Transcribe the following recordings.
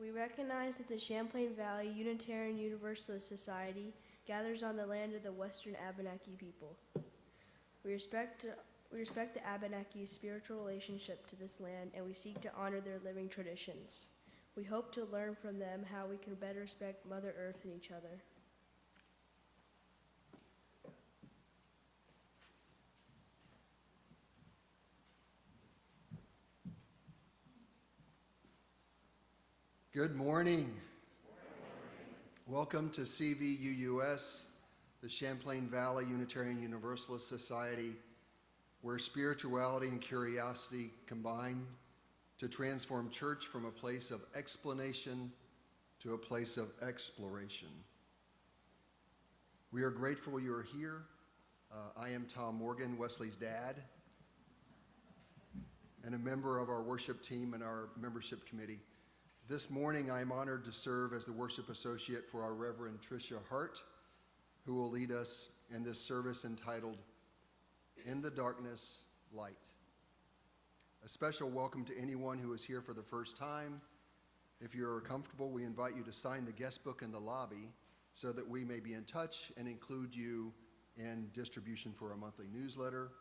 We recognize that the Champlain Valley Unitarian Universalist Society gathers on the land of the Western Abenaki people. We respect the Abenaki's spiritual relationship to this land, and we seek to honor their living traditions. We hope to learn from them how we can better respect Mother Earth and each other. Good morning. Welcome to CVUUS, the Champlain Valley Unitarian Universalist Society, where spirituality and curiosity combine to transform church from a place of explanation to a place of exploration. We are grateful you are here. I am Tom Morgan, Wesley's dad, and a member of our worship team and our membership committee. This morning, I am honored to serve as the worship associate for our Reverend Patricia Hart, who will lead us in this service entitled, In the Darkness, Light. A special welcome to anyone who is here for the first time. If you're comfortable, we invite you to sign the guest book in the lobby so that we may be in touch and include you in distribution for a monthly newsletter.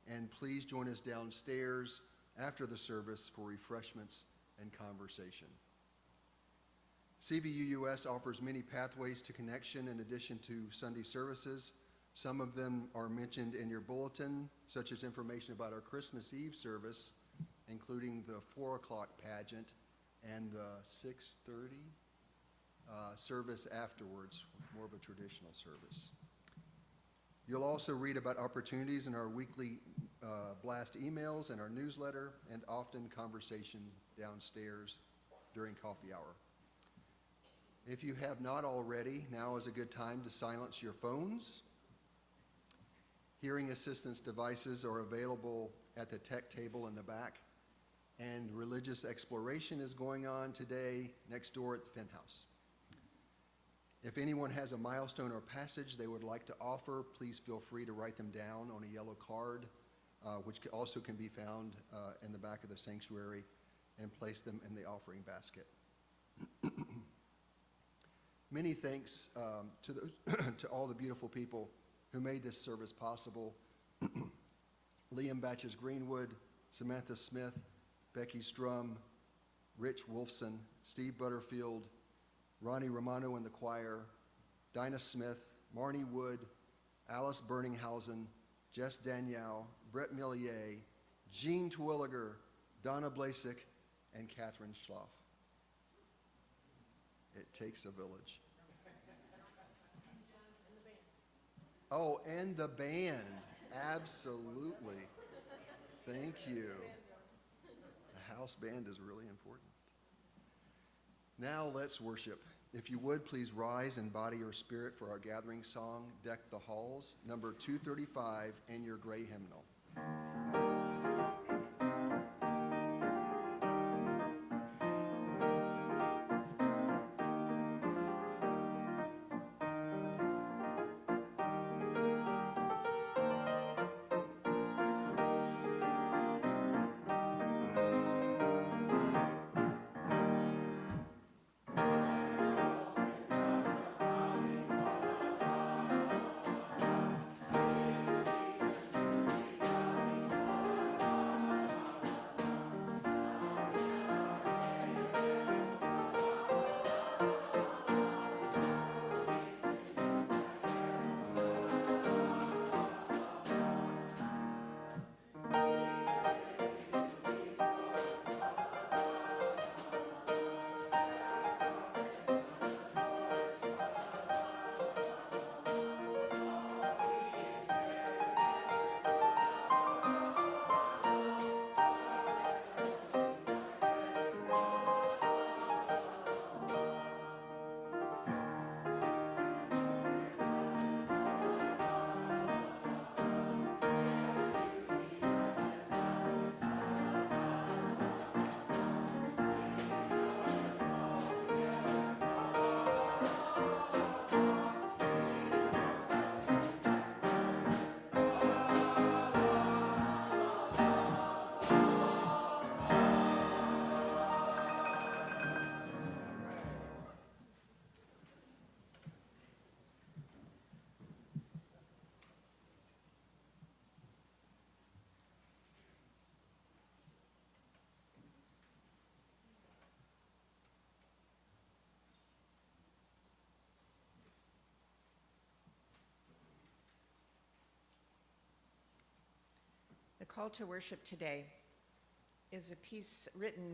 And please join us downstairs after the service for refreshments and conversation. CVUUS offers many pathways to connection in addition to Sunday services. Some of them are mentioned in your bulletin, such as information about our Christmas Eve service, including the 4 o'clock pageant and the 6:30 service afterwards, more of a traditional service. You'll also read about opportunities in our weekly blast emails and our newsletter, and often conversation downstairs during coffee hour. If you have not already, now is a good time to silence your phones. Hearing assistance devices are available at the tech table in the back, and religious exploration is going on today next door at the Finn House. If anyone has a milestone or passage they would like to offer, please feel free to write them down on a yellow card, which also can be found in the back of the sanctuary, and place them in the offering basket. Many thanks to all the beautiful people who made this service possible. Liam Batches Greenwood, Samantha Smith, Becky Strum, Rich Wolfson, Steve Butterfield, Ronnie Romano in the choir, Dinah Smith, Marnie Wood, Alice Berninghausen, Jess Danielle, Brett Millier, Jean Twilliger, Donna Blasik, and Catherine Schloff. It takes a village. Oh, and the band. Absolutely. Thank you. The house band is really important. Now let's worship. If you would, please rise in body or spirit for our gathering song, Deck the Halls, number 235 in your gray hymnal. call to worship today is a piece written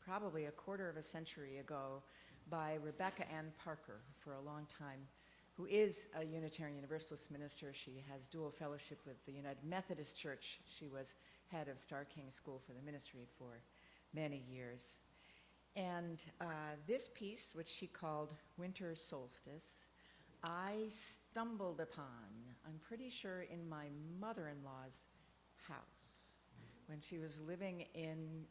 probably a quarter of a century ago by Rebecca Ann Parker for a long time, who is a Unitarian Universalist minister. She has dual fellowship with the United Methodist Church. She was head of Star King School for the Ministry for many years. And this piece, which she called Winter Solstice, I stumbled upon, I'm pretty sure in my mother-in-law's house when she was living in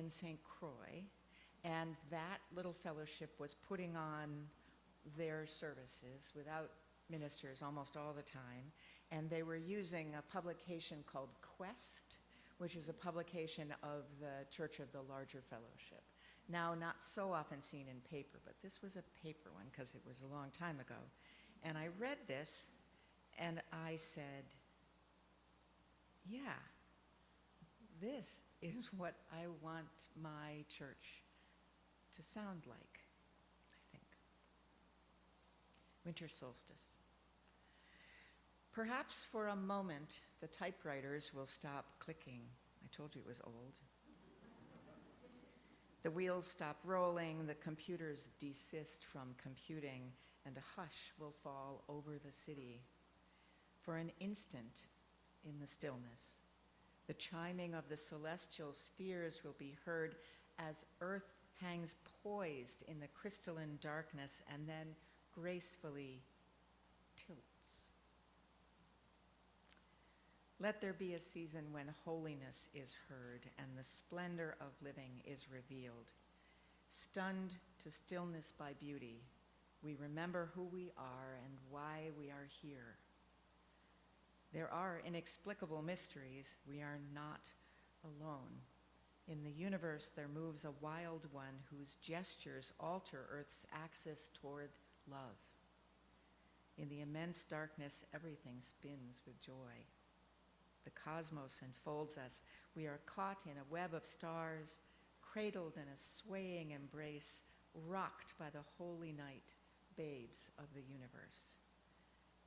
St. Croix, and that little fellowship was putting on their services without ministers almost all the time, and they were using a publication called Quest, which is a publication of the Church of the Larger Fellowship. Now not so often seen in paper, but this was a paper one because it was a long time ago. And I read this and I said, yeah, this is what I want my church to sound like, I think. Winter solstice. Perhaps for a moment, the typewriters will stop clicking. I told you it was old. The wheels stop rolling, the computers desist from computing, and a hush will fall over the city. For an instant in the stillness, the chiming of the celestial spheres will be heard as Earth hangs poised in the crystalline darkness and then gracefully tilts. Let there be a season when holiness is heard and the splendor of living is revealed. Stunned to stillness by beauty, we remember who we are and why we are here. There are inexplicable mysteries. We are not alone. In the universe, there moves a wild one whose gestures alter Earth's axis toward love. In the immense darkness, everything spins with joy. The cosmos enfolds us. We are caught in a web of stars, cradled in a swaying embrace, rocked by the holy night, babes of the universe.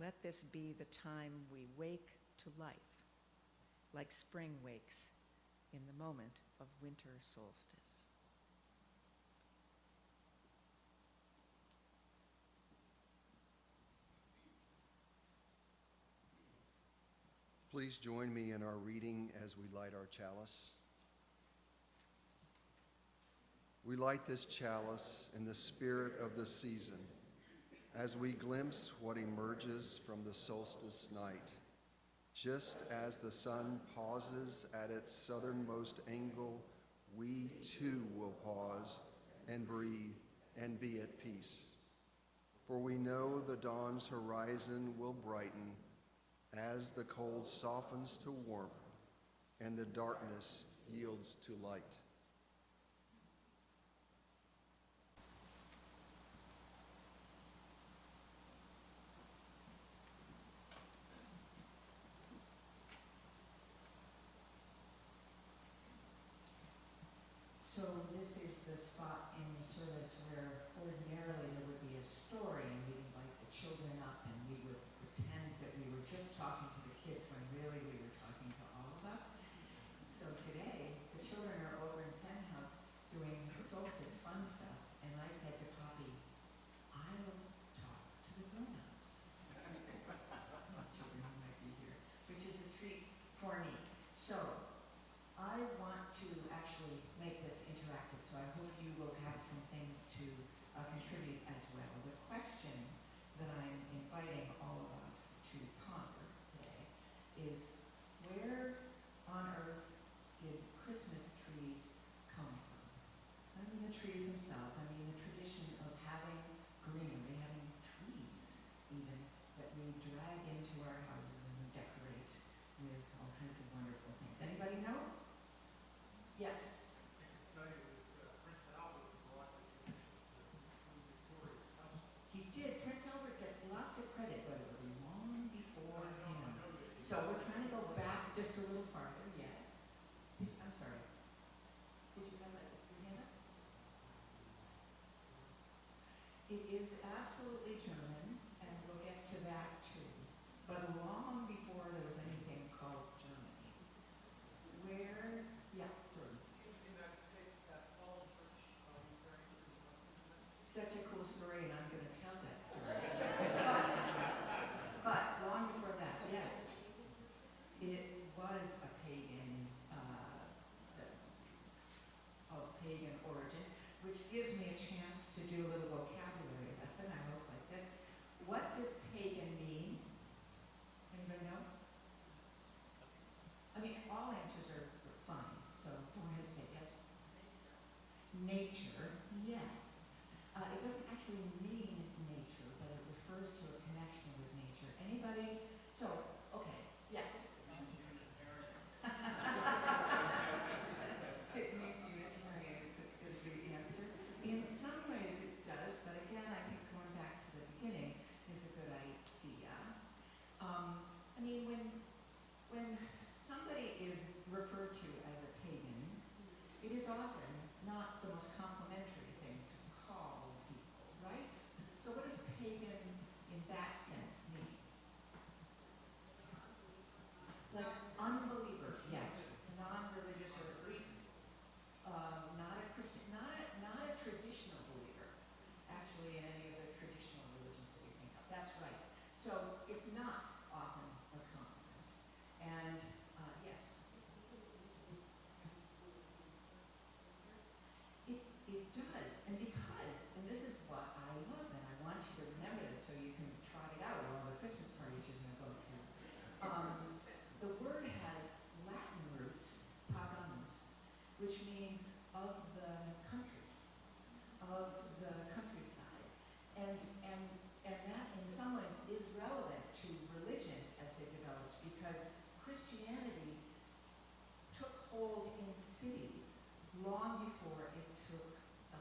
Let this be the time we wake to life, like spring wakes in the moment of winter solstice. Please join me in our reading as we light our chalice. We light this chalice in the spirit of the season as we glimpse what emerges from the solstice night. Just as the sun pauses at its southernmost angle, we too will pause and breathe and be at peace. For we know the dawn's horizon will brighten as the cold softens to warmth and the darkness yields to light. So this is the spot in the service where ordinarily there would be a story and we'd invite the children up and we would pretend that we were just talking to the kids when really we were talking to all of us. So today, the children are over in Penthouse doing solstice fun stuff, and I said to Poppy, I will talk to the grown-ups. Children who might be here, which is a treat for me. So I want to actually make this interactive, so I hope you will have some things to contribute as well. The question that I'm inviting all of us to ponder today is, where on earth did Christmas trees come from? I mean the trees themselves, I mean the tradition of having greenery, having trees even, that we drag into our houses and we decorate with all kinds of wonderful things. Anybody know? Yes. He did. Prince Albert gets lots of credit, but it was long before him. So we're trying to go back just a little farther. Yes. I'm sorry. Did you have that your hand up? It is absolutely German, and we'll get to that too. But long before there was anything called German,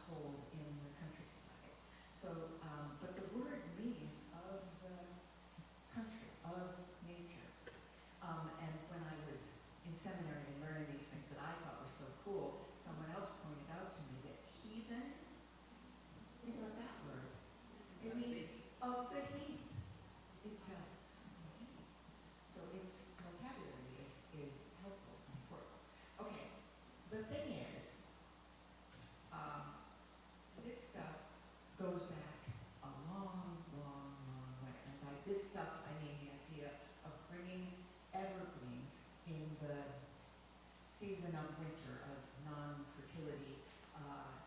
told in the countryside. So, but the word means of the country, of nature. And when I was in seminary and learning these things that I thought were so cool, someone else pointed out to me that heathen, think about that word. It means of the heath. It does, indeed. So its vocabulary is helpful and important. Okay, the thing is, this stuff goes back a long, long, long way. And by this stuff, I mean the idea of bringing evergreens in the season of winter, of non-fertility,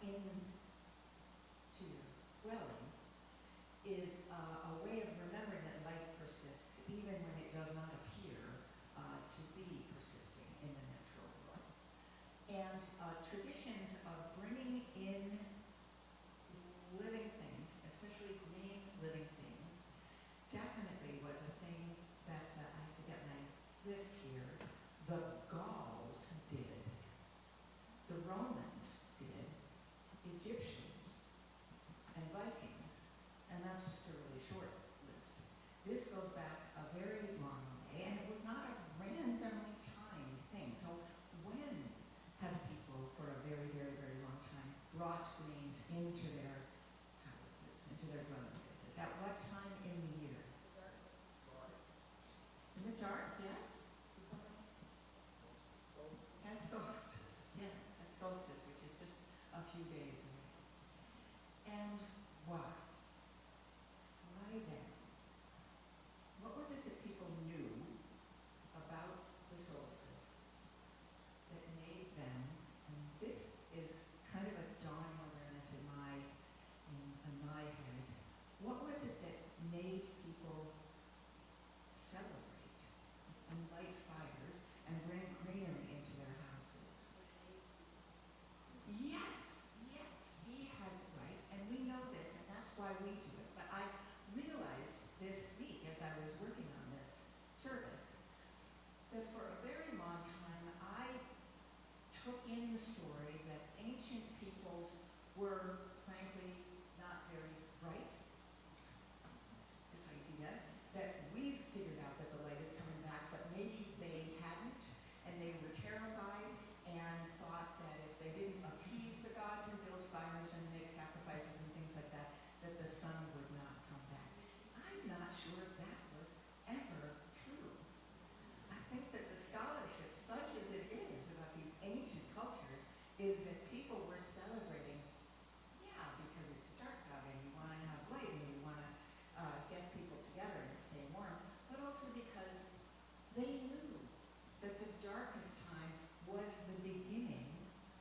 into your dwelling, is a way of remembering that life persists even when it does not appear to be persisting in the natural world. And traditions of bringing in living things, especially green living things, definitely was a thing that I have to get my list here. The Gauls did, the Romans did, Egyptians, and Vikings, and that's just a really short list. This goes back a very long way, and it was not a randomly timed thing. So when have people, for a very, very, very long time, brought greens into their houses, into their dwelling places? At what time in the year? In the dark, yes? At solstice, yes, at solstice, which is just a few days away. And why? Why then? What was it that people knew about the solstice that made them, and this is kind of a dawning awareness in my head, what was it that made people celebrate and light fires and bring greenery into their houses? Yes, yes, he has it right, and we know this, and that's why we do it. But I realized this week, as I was working on this service, that for a very long time I took in the story that ancient peoples were, frankly, not very bright. This idea that we've figured out that the light is coming back, but maybe they hadn't, and they were terrified and thought that if they didn't appease the gods and build fires and make sacrifices and things like that, that the sun would not come back. I'm not sure that was ever true. I think that the scholarship, such as it is about these ancient cultures, is that people were celebrating, yeah, because it's dark out and you want to have light and you want to get people together and stay warm, but also because they knew that the darkest time was the beginning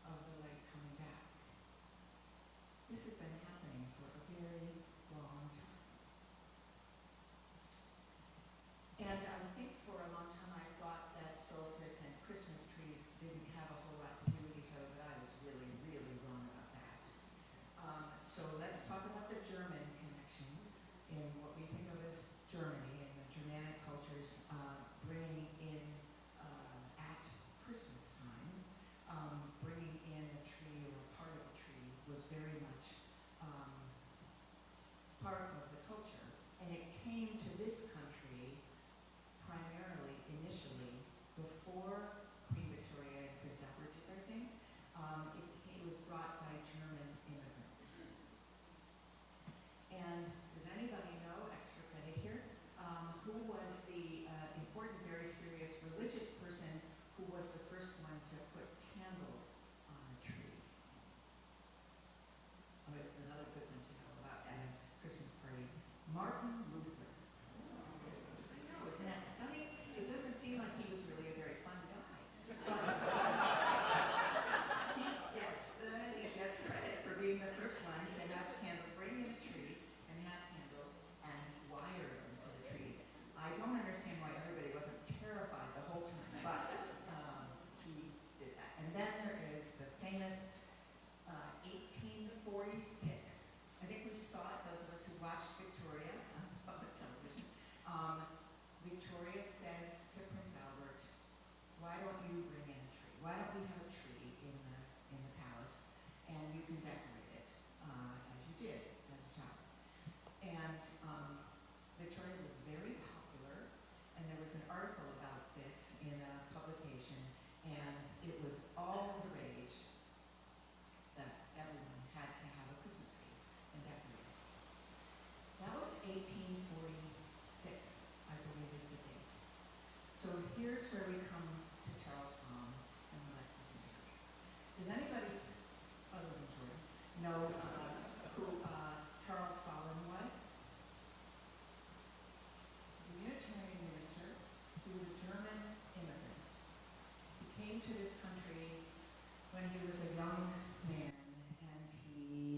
of the light coming back. This has been happening for a very long time. And I think for a long time I thought that solstice and Christmas trees didn't have a whole lot to do with each other, but I was really, really wrong about that. So let's talk about the German connection in what we think of as Germany and the Germanic cultures bringing in at Christmas time, bringing in a tree or a part of a tree was very much part of the culture. And it came to this country primarily, initially, before Queen Victoria and Prince Edward did their thing. It was brought by German immigrants. And does anybody know, extra credit here, who was the important, very serious religious person who was the first one to put candles on a tree? Oh, it's another good one to know about at a Christmas party. Martin Luther. I know, isn't that stunning? It doesn't seem like he was really a very fun guy. But he gets credit for being the first one to have candles, bring in a tree and have candles and wire them to the tree. I don't understand why everybody wasn't terrified the whole time, but he did that. And then there is the famous 1846. I think we saw it, those of us who watched Victoria on public television. Victoria says to Prince Albert, why don't you bring in a tree? Why don't we have a tree in the palace and you can decorate it?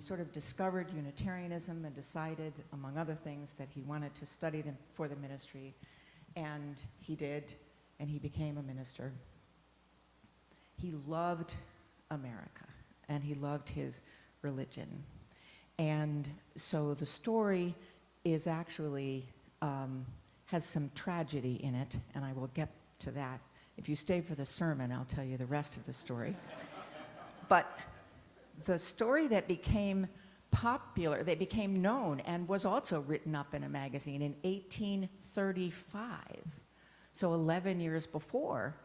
sort of discovered Unitarianism and decided, among other things, that he wanted to study them for the ministry. And he did, and he became a minister. He loved America, and he loved his religion. And so the story is actually, has some tragedy in it, and I will get to that. If you stay for the sermon, I'll tell you the rest of the story. But the story that became popular, that became known, and was also written up in a magazine in 1835, so 11 years before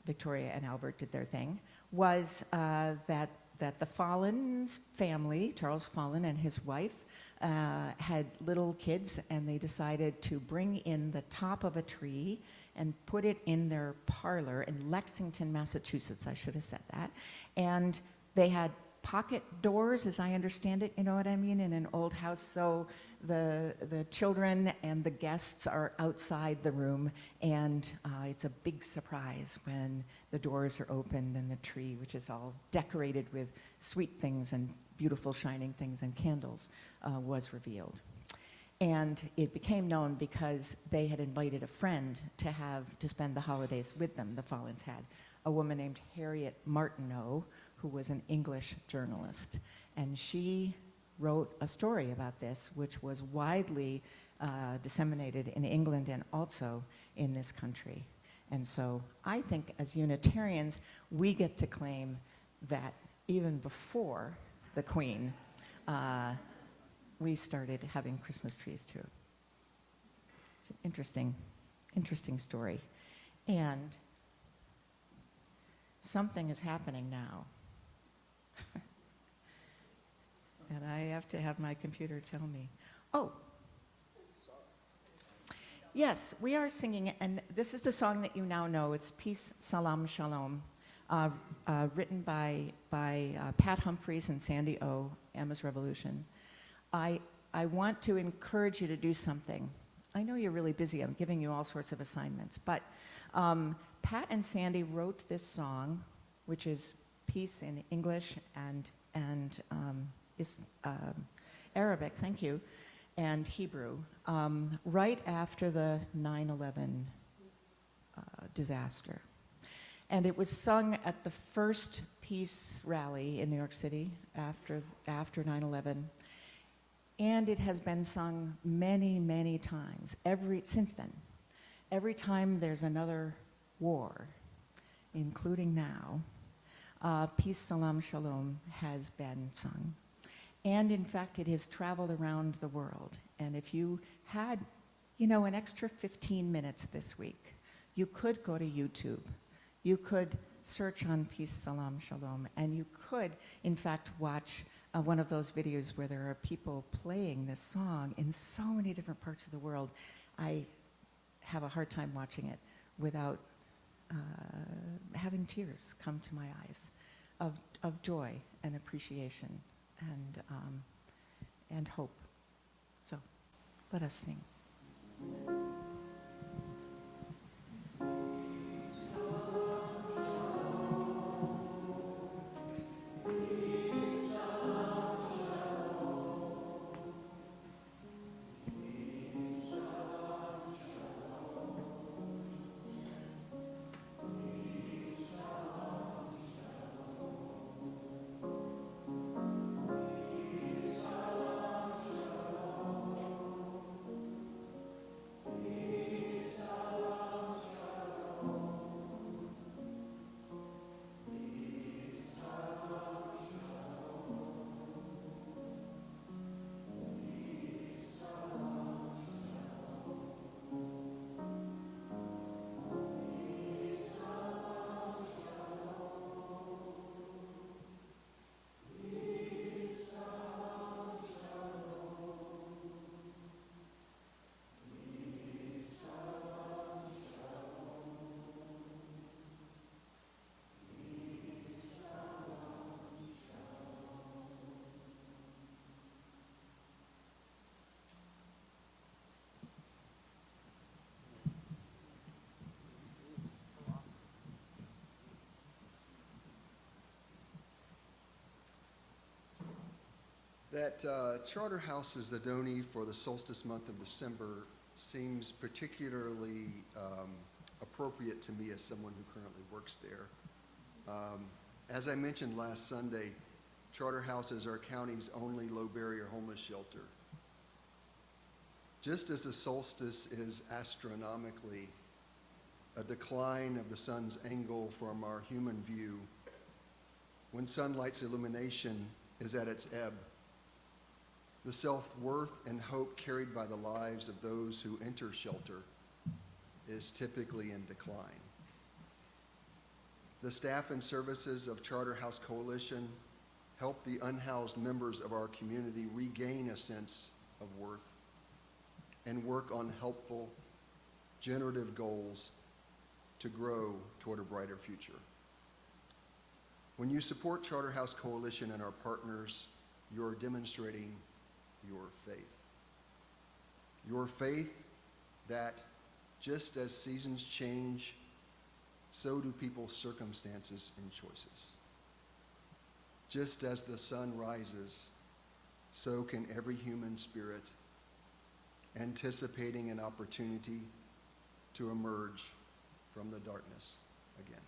Victoria and Albert did their thing, was that the Follin's family, Charles Follin and his wife, had little kids, and they decided to bring in the top of a tree and put it in their parlor in Lexington, Massachusetts. I should have said that. And they had pocket doors, as I understand it, you know what I mean, in an old house. So the children and the guests are outside the room, and it's a big surprise when the doors are opened and the tree, which is all decorated with sweet things and beautiful shining things and candles, was revealed. And it became known because they had invited a friend to spend the holidays with them, the Follins had, a woman named Harriet Martineau, who was an English journalist. And she wrote a story about this, which was widely disseminated in England and also in this country. And so I think as Unitarians, we get to claim that even before the Queen, we started having Christmas trees too. It's an interesting story. And something is happening now. And I have to have my computer tell me. Oh. Yes, we are singing, and this is the song that you now know. It's Peace, Salam, Shalom, written by Pat Humphreys and Sandy O, Emma's Revolution. I want to encourage you to do something. I know you're really busy. I'm giving you all sorts of assignments. But Pat and Sandy wrote this song, which is peace in English and is Arabic, thank you, and Hebrew, right after the 9/11 disaster. And it was sung at the first peace rally in New York City after 9/11. And it has been sung many, many times since then. Every time there's another war, including now, Peace, Salam, Shalom has been sung. And in fact, it has traveled around the world. And if you had, an extra 15 minutes this week, you could go to YouTube. You could search on Peace, Salam, Shalom, and you could, in fact, watch one of those videos where there are people playing this song in so many different parts of the world. I have a hard time watching it without having tears come to my eyes of joy and appreciation and hope. So let us sing. That Charterhouse is the donee for the solstice month of December seems particularly appropriate to me as someone who currently works there. As I mentioned last Sunday, Charterhouse is our county's only low-barrier homeless shelter. Just as the solstice is astronomically a decline of the sun's angle from our human view, when sunlight's illumination is at its ebb, the self-worth and hope carried by the lives of those who enter shelter is typically in decline. The staff and services of Charterhouse Coalition help the unhoused members of our community regain a sense of worth and work on helpful, generative goals to grow toward a brighter future. When you support Charterhouse Coalition and our partners, you're demonstrating your faith. Your faith that just as seasons change, so do people's circumstances and choices. Just as the sun rises, so can every human spirit, anticipating an opportunity to emerge from the darkness again.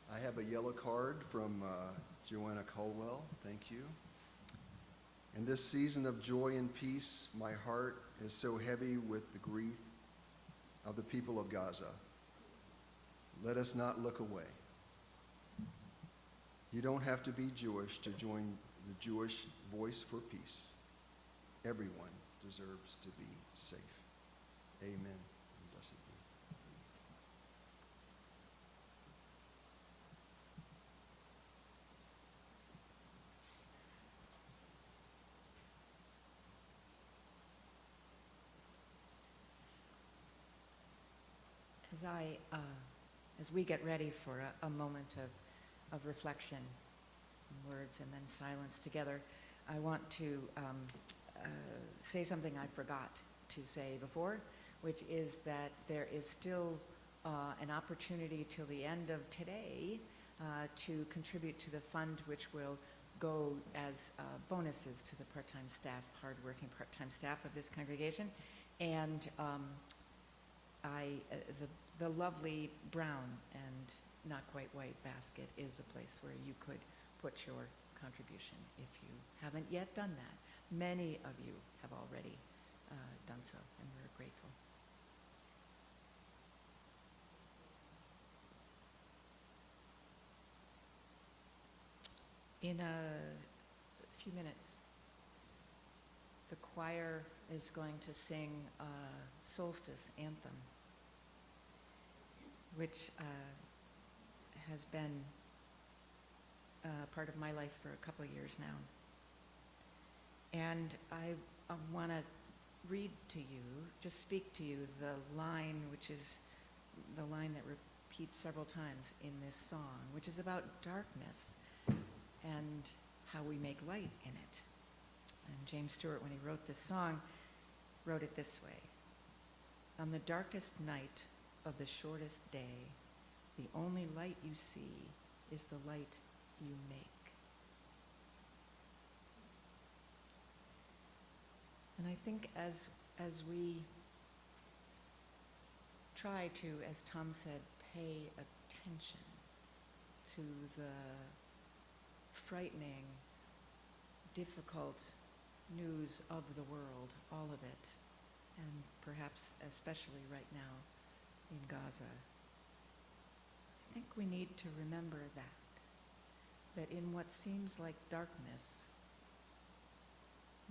I have a yellow card from Joanna Colwell. Thank you. In this season of joy and peace, my heart is so heavy with the grief of the people of Gaza. Let us not look away. You don't have to be Jewish to join the Jewish Voice for Peace. Everyone deserves to be safe. Amen. And blessed be. As we get ready for a moment of reflection, words and then silence together, I want to say something I forgot to say before, which is that there is still an opportunity till the end of today to contribute to the fund, which will go as bonuses to the part-time staff, hard-working part-time staff of this congregation. And the lovely brown and not quite white basket is a place where you could put your contribution if you haven't yet done that. Many of you have already done so, and we're grateful. In a few minutes, the choir is going to sing a solstice anthem, which has been part of my life for a couple of years now. And I want to read to you, just speak to you, the line, which is the line that repeats several times in this song, which is about darkness and how we make light in it. And James Stewart, when he wrote this song, wrote it this way: on the darkest night of the shortest day, the only light you see is the light you make. And I think as we try to, as Tom said, pay attention to the frightening, difficult news of the world, all of it, and perhaps especially right now in Gaza, I think we need to remember that in what seems like darkness,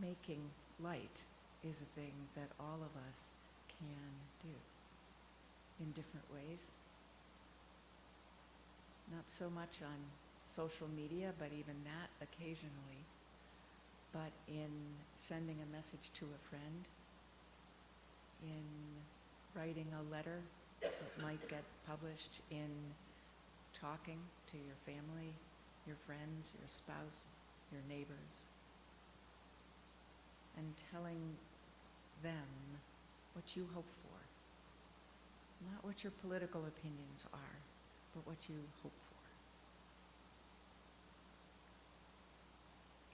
making light is a thing that all of us can do in different ways. Not so much on social media, but even that occasionally, but in sending a message to a friend, in writing a letter that might get published, in talking to your family, your friends, your spouse, your neighbors, and telling them what you hope for. Not what your political opinions are, but what you hope for.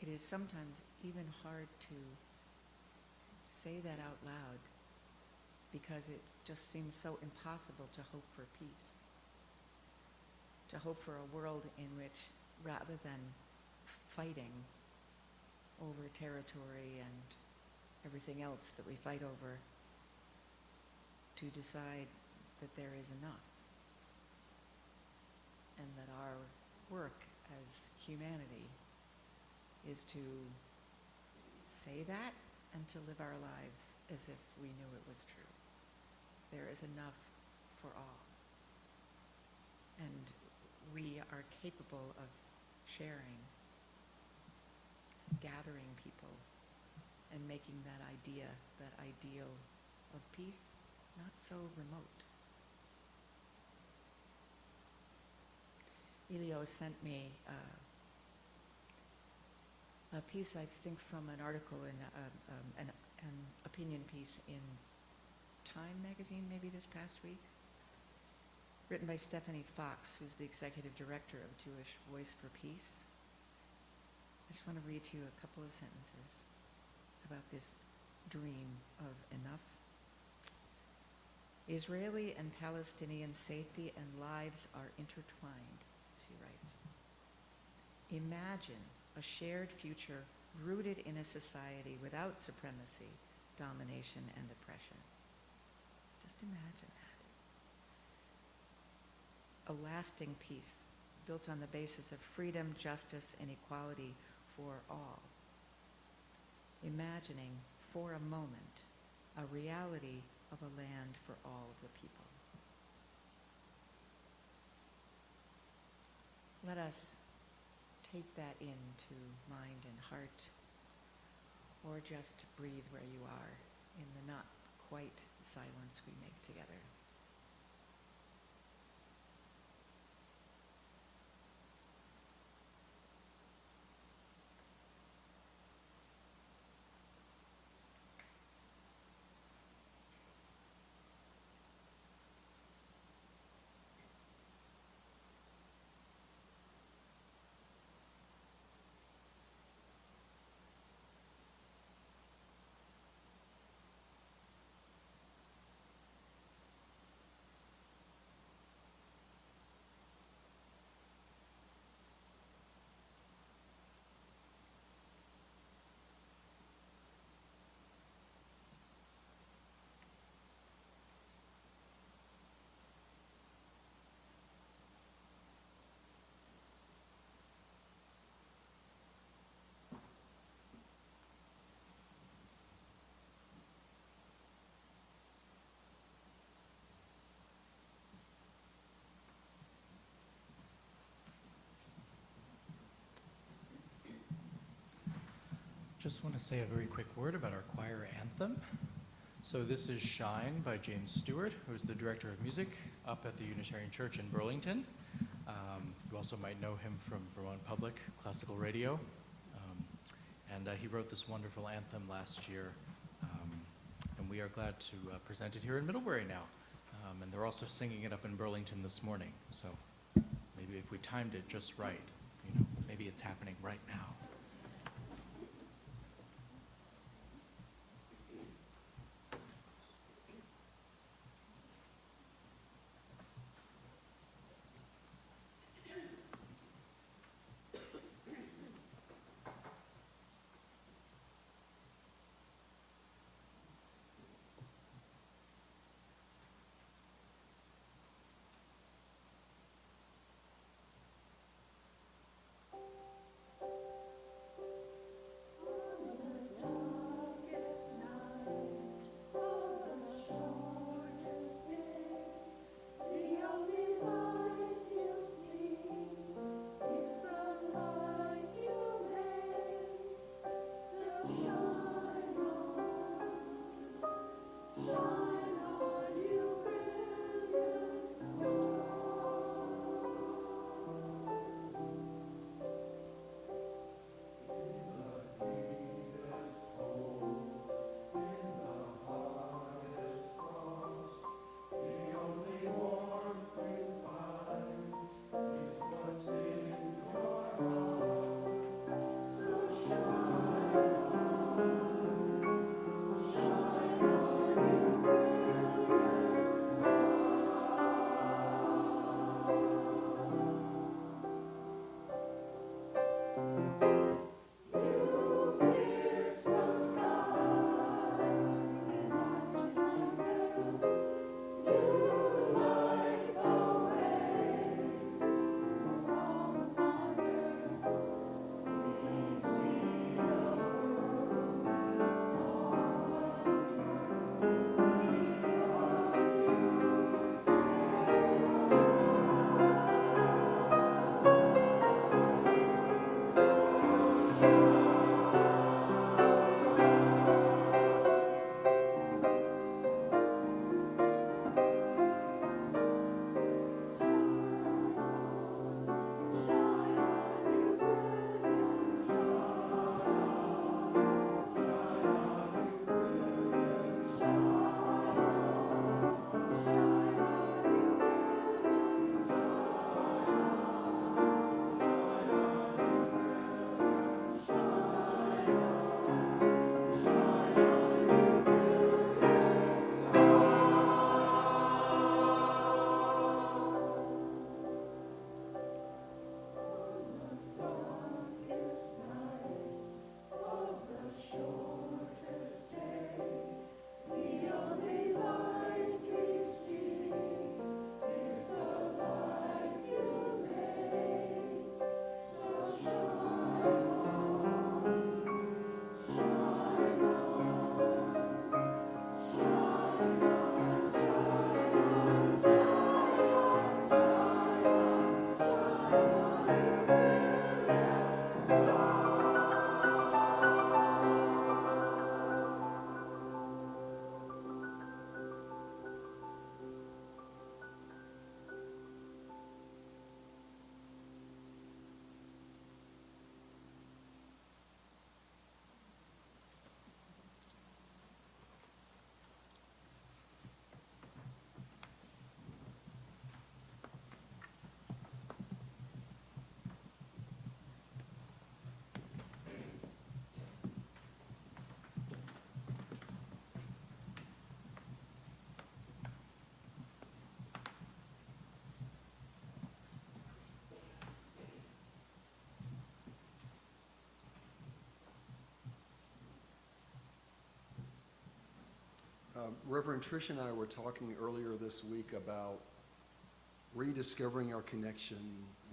It is sometimes even hard to say that out loud because it just seems so impossible to hope for peace, to hope for a world in which, rather than fighting over territory and everything else that we fight over, to decide that there is enough and that our work as humanity is to say that and to live our lives as if we knew it was true. There is enough for all. And we are capable of sharing, gathering people, and making that idea, that ideal of peace, not so remote. Elio sent me a piece, I think, from an article in an opinion piece in Time magazine, maybe this past week, written by Stephanie Fox, who's the executive director of Jewish Voice for Peace. I just want to read to you a couple of sentences about this dream of enough. Israeli and Palestinian safety and lives are intertwined, she writes. Imagine a shared future rooted in a society without supremacy, domination, and oppression. Just imagine that. A lasting peace built on the basis of freedom, justice, and equality for all. Imagining for a moment a reality of a land for all of the people. Let us take that into mind and heart, or just breathe where you are in the not quite silence we make together. Just want to say a very quick word about our choir anthem. So this is Shine by James Stewart, who's the director of music up at the Unitarian Church in Burlington. You also might know him from Vermont Public Classical Radio. And he wrote this wonderful anthem last year. And we are glad to present it here in Middlebury now. And they're also singing it up in Burlington this morning. So maybe if we timed it just right, you know, maybe it's happening right now. Reverend Trish and I were talking earlier this week about rediscovering our connection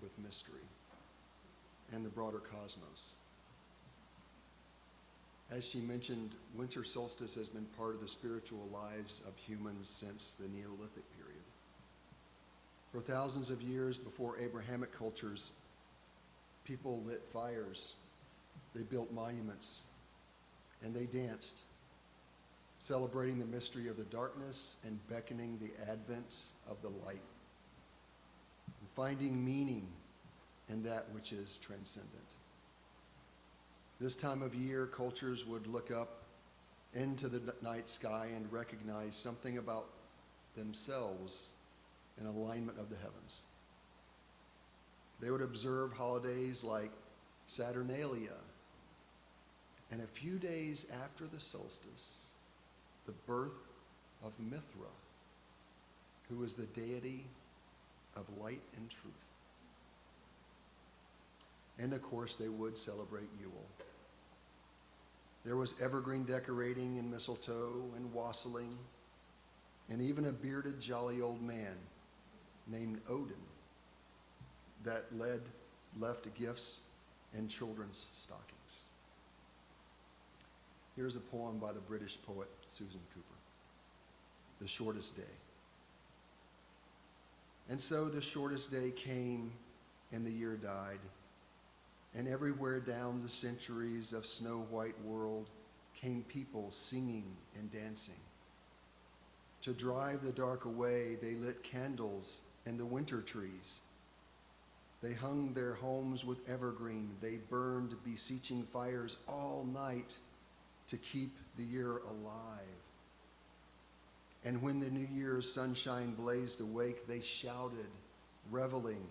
with mystery and the broader cosmos. As she mentioned, winter solstice has been part of the spiritual lives of humans since the Neolithic period. For thousands of years before Abrahamic cultures, people lit fires, they built monuments, and they danced, celebrating the mystery of the darkness and beckoning the advent of the light, and finding meaning in that which is transcendent. This time of year, cultures would look up into the night sky and recognize something about themselves in alignment of the heavens. They would observe holidays like Saturnalia, and a few days after the solstice, the birth of Mithra, who is the deity of light and truth. And of course, they would celebrate Yule. There was evergreen decorating and mistletoe and wassailing, and even a bearded, jolly old man named Odin that left gifts in children's stockings. Here's a poem by the British poet Susan Cooper, The Shortest Day. And so the shortest day came and the year died, and everywhere down the centuries of snow-white world came people singing and dancing. To drive the dark away, they lit candles in the winter trees. They hung their homes with evergreen. They burned beseeching fires all night to keep the year alive. And when the New Year's sunshine blazed awake, they shouted, reveling.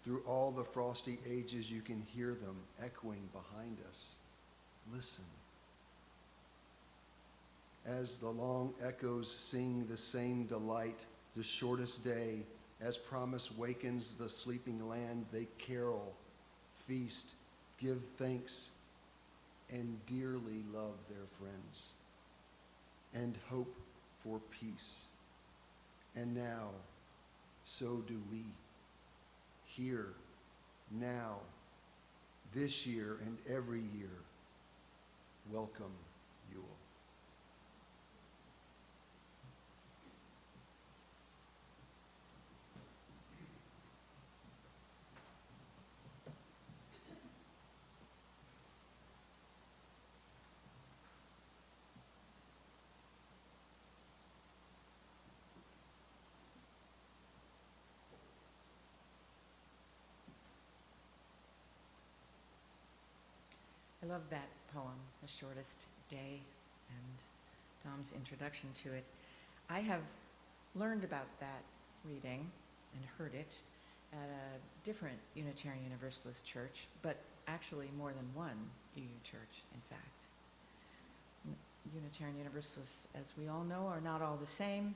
Through all the frosty ages, you can hear them echoing behind us. Listen. As the long echoes sing the same delight, the shortest day, as promise wakens the sleeping land, they carol, feast, give thanks, and dearly love their friends, and hope for peace. And now, so do we. Here, now, this year and every year, welcome Yule. I love that poem, The Shortest Day, and Tom's introduction to it. I have learned about that reading and heard it at a different Unitarian Universalist church, but actually more than one UU church, in fact. Unitarian Universalists, as we all know, are not all the same.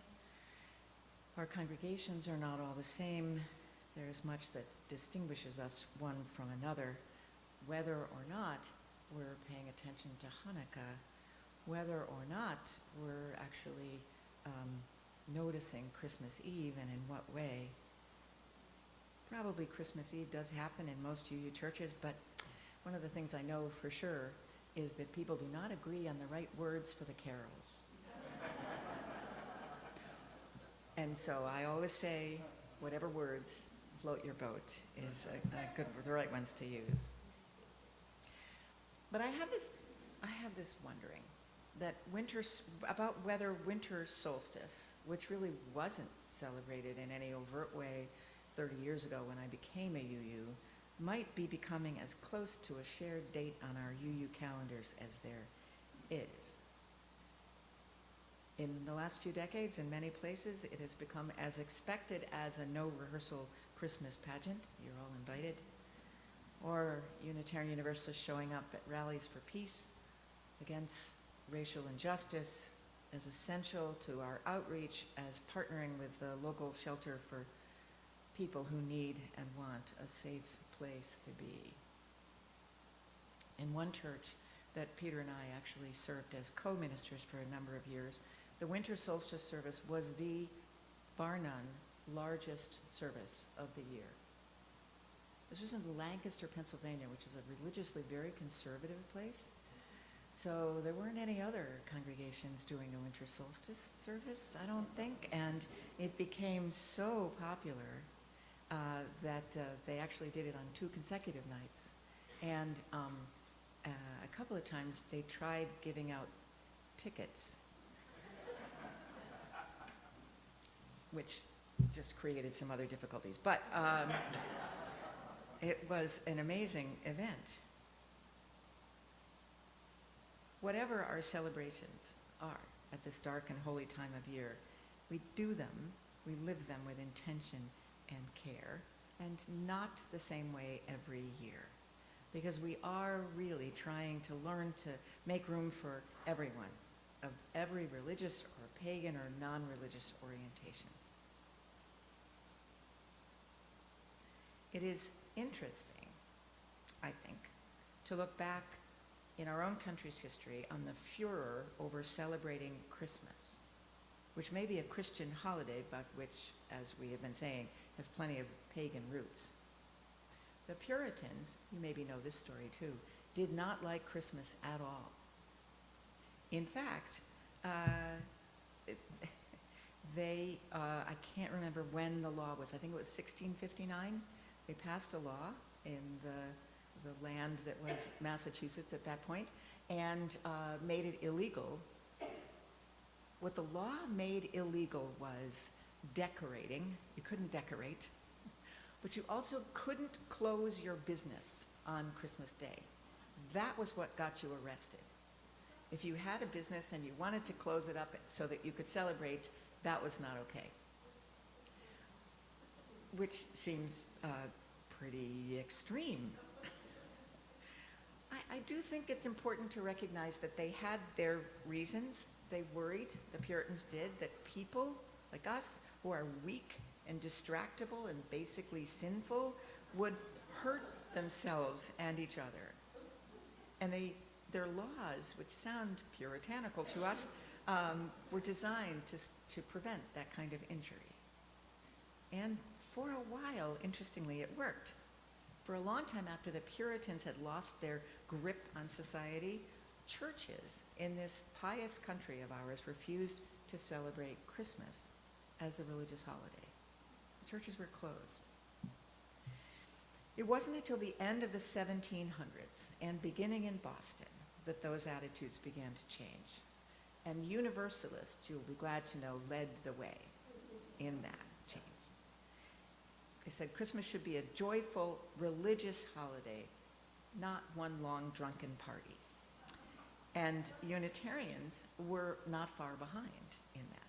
Our congregations are not all the same. There is much that distinguishes us one from another, whether or not we're paying attention to Hanukkah, whether or not we're actually noticing Christmas Eve and in what way. Probably Christmas Eve does happen in most UU churches, but one of the things I know for sure is that people do not agree on the right words for the carols. And so I always say, whatever words float your boat is the right ones to use. But I have this wondering that about whether winter solstice, which really wasn't celebrated in any overt way 30 years ago when I became a UU, might be becoming as close to a shared date on our UU calendars as there is. In the last few decades, in many places, it has become as expected as a no-rehearsal Christmas pageant. You're all invited. Or Unitarian Universalists showing up at rallies for peace against racial injustice as essential to our outreach as partnering with the local shelter for people who need and want a safe place to be. In one church that Peter and I actually served as co-ministers for a number of years, the winter solstice service was the, bar none, largest service of the year. This was in Lancaster, Pennsylvania, which is a religiously very conservative place. So there weren't any other congregations doing a winter solstice service, I don't think, and it became so popular that they actually did it on 2 consecutive nights. And a couple of times they tried giving out tickets, which just created some other difficulties. But it was an amazing event. Whatever our celebrations are at this dark and holy time of year, we do them, we live them with intention and care, and not the same way every year. Because we are really trying to learn to make room for everyone, of every religious or pagan or non-religious orientation. It is interesting, I think, to look back in our own country's history on the furor over celebrating Christmas, which may be a Christian holiday, but which, as we have been saying, has plenty of pagan roots. The Puritans, you maybe know this story too, did not like Christmas at all. In fact, I can't remember when the law was, I think it was 1659, they passed a law in the land that was Massachusetts at that point, and made it illegal. What the law made illegal was decorating. You couldn't decorate, but you also couldn't close your business on Christmas Day. That was what got you arrested. If you had a business and you wanted to close it up so that you could celebrate, that was not okay. Which seems pretty extreme. I do think it's important to recognize that they had their reasons. They worried, the Puritans did, that people like us who are weak and distractible and basically sinful would hurt themselves and each other. And their laws, which sound puritanical to us, were designed to prevent that kind of injury. And for a while, interestingly, it worked. For a long time after the Puritans had lost their grip on society, churches in this pious country of ours refused to celebrate Christmas as a religious holiday. The churches were closed. It wasn't until the end of the 1700s and beginning in Boston that those attitudes began to change. And Universalists, you'll be glad to know, led the way in that change. They said Christmas should be a joyful religious holiday, not one long drunken party. And Unitarians were not far behind in that.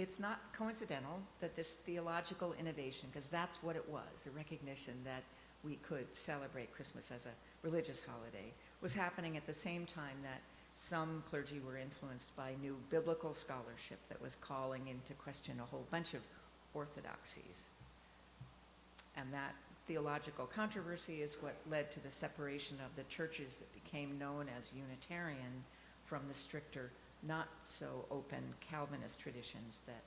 It's not coincidental that this theological innovation, because that's what it was, a recognition that we could celebrate Christmas as a religious holiday, was happening at the same time that some clergy were influenced by new biblical scholarship that was calling into question a whole bunch of orthodoxies. And that theological controversy is what led to the separation of the churches that became known as Unitarian from the stricter, not so open Calvinist traditions that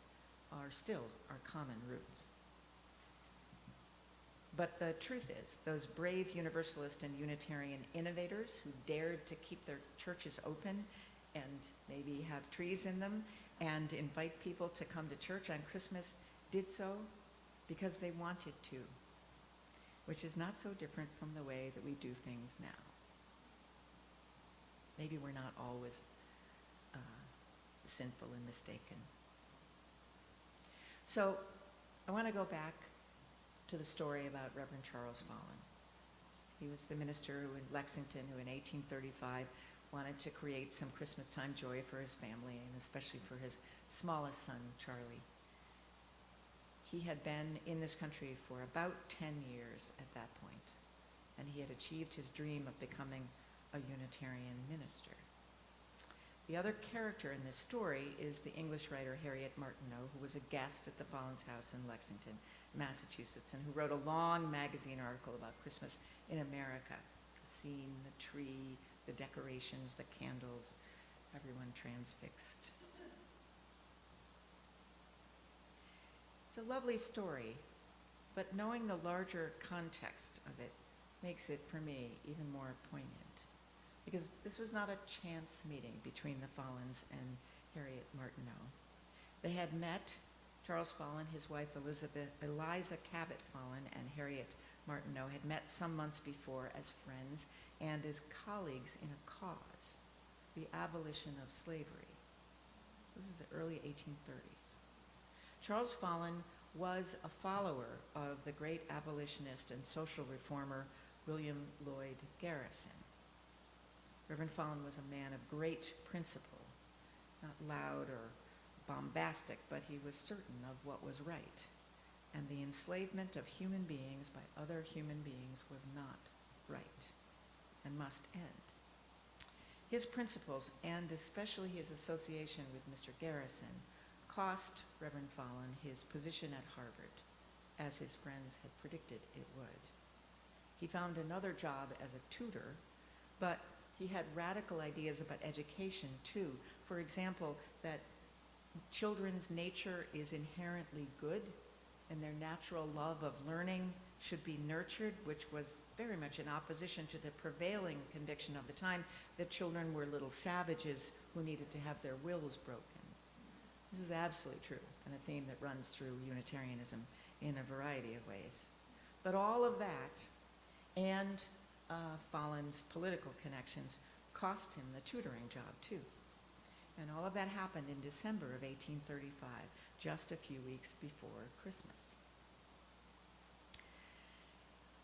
are still our common roots. But the truth is, those brave Universalist and Unitarian innovators who dared to keep their churches open and maybe have trees in them and invite people to come to church on Christmas did so because they wanted to, which is not so different from the way that we do things now. Maybe we're not always sinful and mistaken. So I want to go back to the story about Reverend Charles Follen. He was the minister who in Lexington who in 1835 wanted to create some Christmas time joy for his family and especially for his smallest son, Charlie. He had been in this country for about 10 years at that point, and he had achieved his dream of becoming a Unitarian minister. The other character in this story is the English writer Harriet Martineau, who was a guest at the Follen's house in Lexington, Massachusetts, and who wrote a long magazine article about Christmas in America. The scene, the tree, the decorations, the candles, everyone transfixed. It's a lovely story, but knowing the larger context of it makes it, for me, even more poignant. Because this was not a chance meeting between the Follins and Harriet Martineau. They had met, Charles Follin, his wife Eliza Cabot Follin, and Harriet Martineau had met some months before as friends and as colleagues in a cause, the abolition of slavery. This is the early 1830s. Charles Follin was a follower of the great abolitionist and social reformer William Lloyd Garrison. Reverend Follin was a man of great principle, not loud or bombastic, but he was certain of what was right. And the enslavement of human beings by other human beings was not right and must end. His principles, and especially his association with Mr. Garrison, cost Reverend Follin his position at Harvard, as his friends had predicted it would. He found another job as a tutor, but he had radical ideas about education too. For example, that children's nature is inherently good and their natural love of learning should be nurtured, which was very much in opposition to the prevailing conviction of the time that children were little savages who needed to have their wills broken. This is absolutely true, and a theme that runs through Unitarianism in a variety of ways. But all of that and Follin's political connections cost him the tutoring job too. And all of that happened in December of 1835, just a few weeks before Christmas.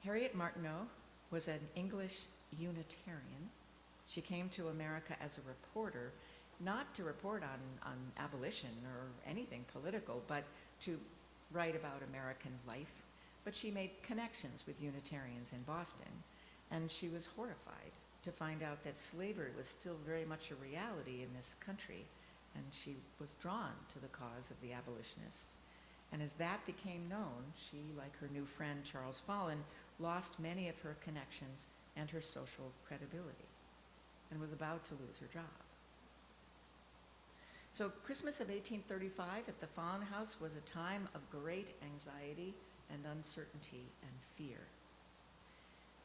Harriet Martineau was an English Unitarian. She came to America as a reporter, not to report on abolition or anything political, but to write about American life. But she made connections with Unitarians in Boston, and she was horrified to find out that slavery was still very much a reality in this country, and she was drawn to the cause of the abolitionists. And as that became known, she, like her new friend Charles Follin, lost many of her connections and her social credibility, and was about to lose her job. So Christmas of 1835 at the Follin House was a time of great anxiety and uncertainty and fear.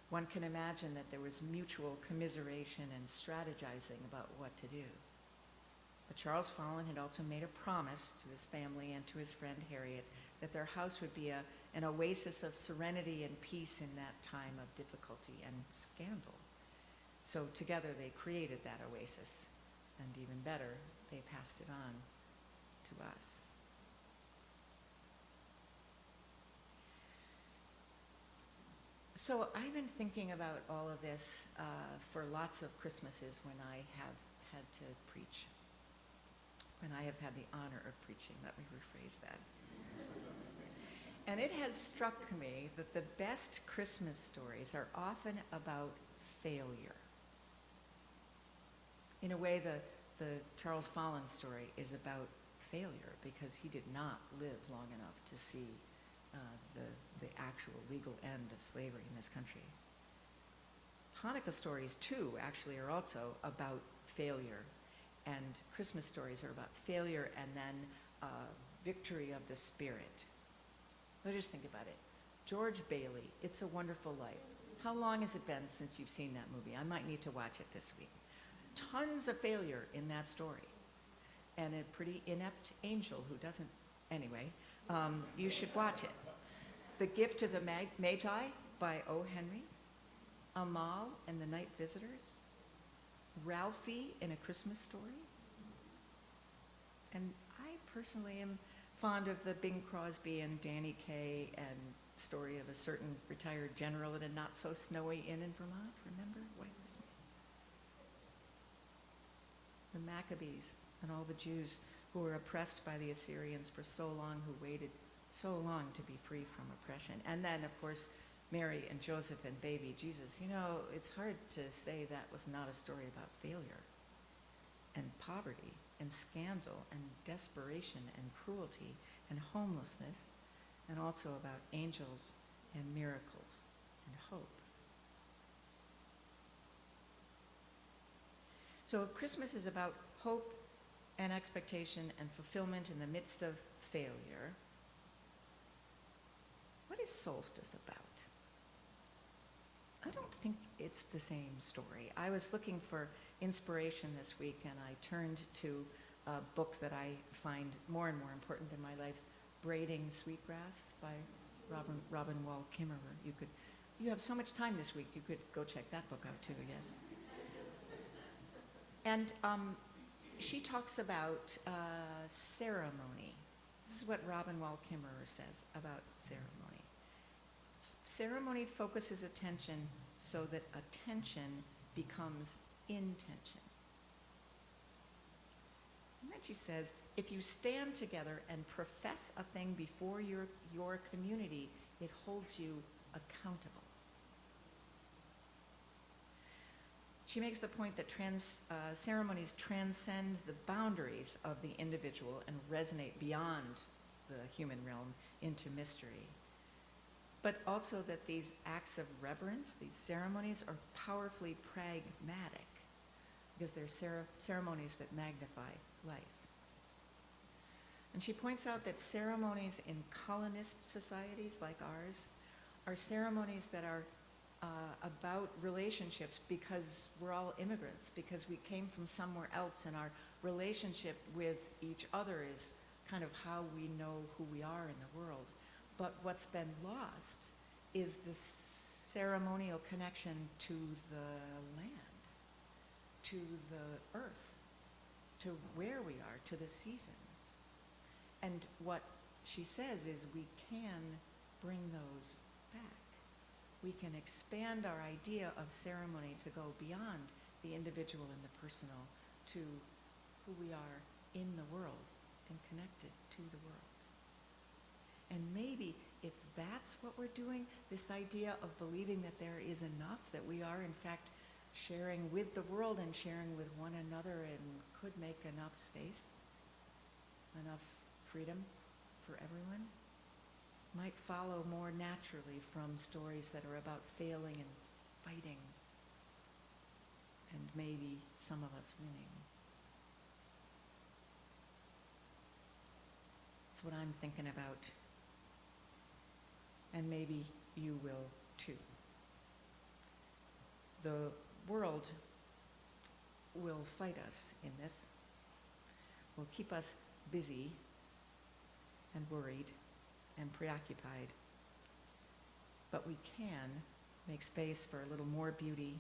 One can imagine that there was mutual commiseration and strategizing about what to do. But Charles Follin had also made a promise to his family and to his friend Harriet that their house would be an oasis of serenity and peace in that time of difficulty and scandal. So together they created that oasis, and even better, they passed it on to us. So I've been thinking about all of this for lots of Christmases when I have had to preach. When I have had the honor of preaching, let me rephrase that. And it has struck me that the best Christmas stories are often about failure. In a way, the Charles Follin story is about failure because he did not live long enough to see the actual legal end of slavery in this country. Hanukkah stories, too, actually are also about failure, and Christmas stories are about failure and then victory of the spirit. But just think about it. George Bailey, It's a Wonderful Life. How long has it been since you've seen that movie? I might need to watch it this week. Tons of failure in that story, and a pretty inept angel who doesn't, anyway. You should watch it. The Gift of the Magi by O. Henry, Amal and the Night Visitors, Ralphie in A Christmas Story. And I personally am fond of the Bing Crosby and Danny Kaye and story of a certain retired general at a not so snowy inn in Vermont. Remember White Christmas? The Maccabees and all the Jews who were oppressed by the Assyrians for so long, who waited so long to be free from oppression. And then, of course, Mary and Joseph and baby Jesus. You know, it's hard to say that was not a story about failure and poverty and scandal and desperation and cruelty and homelessness, and also about angels and miracles and hope. So if Christmas is about hope and expectation and fulfillment in the midst of failure. What is solstice about? I don't think it's the same story. I was looking for inspiration this week, and I turned to a book that I find more and more important in my life, Braiding Sweetgrass by Robin Wall Kimmerer. You have so much time this week, you could go check that book out too, yes. And she talks about ceremony. This is what Robin Wall Kimmerer says about ceremony. Ceremony focuses attention so that attention becomes intention. And then she says, if you stand together and profess a thing before your community, it holds you accountable. She makes the point that ceremonies transcend the boundaries of the individual and resonate beyond the human realm into mystery. But also that these acts of reverence, these ceremonies, are powerfully pragmatic because they're ceremonies that magnify life. And she points out that ceremonies in colonist societies like ours are ceremonies that are about relationships because we're all immigrants, because we came from somewhere else, and our relationship with each other is kind of how we know who we are in the world. But what's been lost is the ceremonial connection to the land, to the earth, to where we are, to the seasons. And what she says is we can bring those back. We can expand our idea of ceremony to go beyond the individual and the personal to who we are in the world and connected to the world. And maybe if that's what we're doing, this idea of believing that there is enough, that we are in fact sharing with the world and sharing with one another and could make enough space, enough freedom for everyone, might follow more naturally from stories that are about failing and fighting and maybe some of us winning. That's what I'm thinking about. And maybe you will too. The world will fight us in this, will keep us busy and worried and preoccupied. But we can make space for a little more beauty,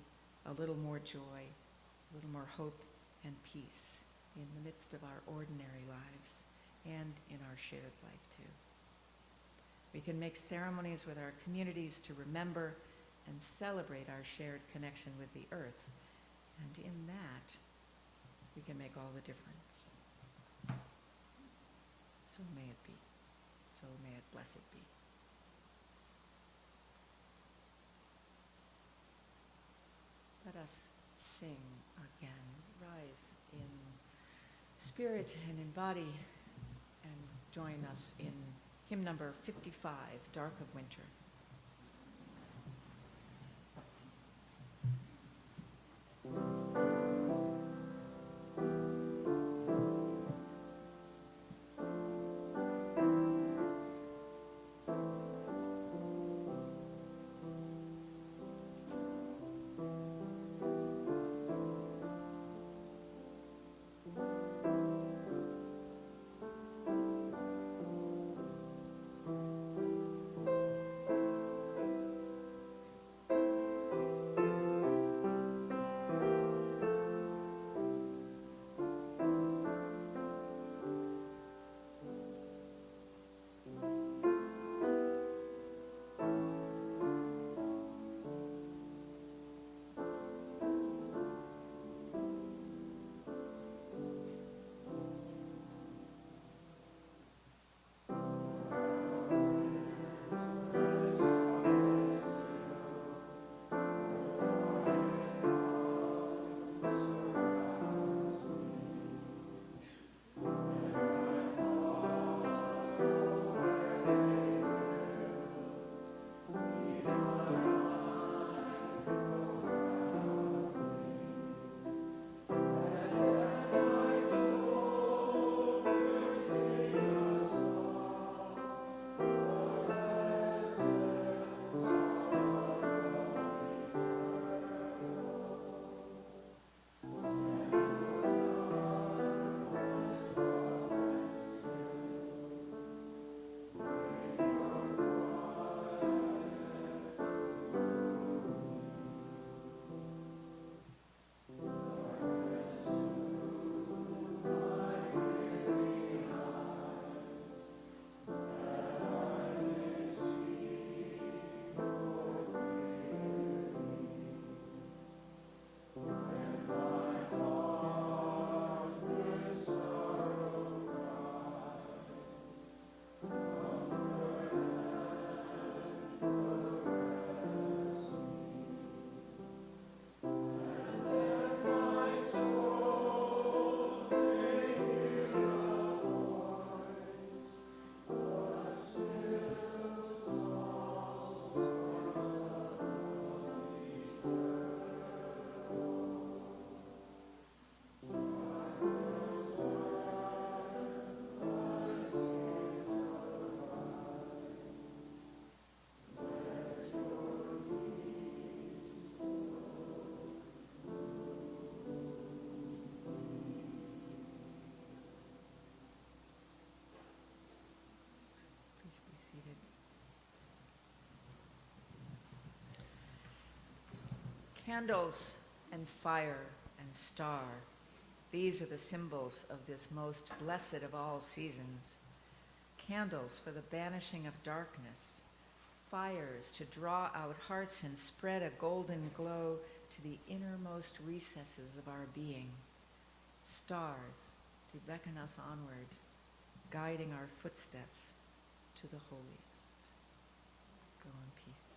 a little more joy, a little more hope and peace in the midst of our ordinary lives and in our shared life too. We can make ceremonies with our communities to remember and celebrate our shared connection with the earth. And in that, we can make all the difference. So may it be. So may it blessed be. Let us sing again. Rise in spirit and in body and join us in hymn number 55, Dark of Winter. Candles and fire and star, these are the symbols of this most blessed of all seasons. Candles for the banishing of darkness, fires to draw out hearts and spread a golden glow to the innermost recesses of our being, stars to beckon us onward, guiding our footsteps to the holiest. Go in peace.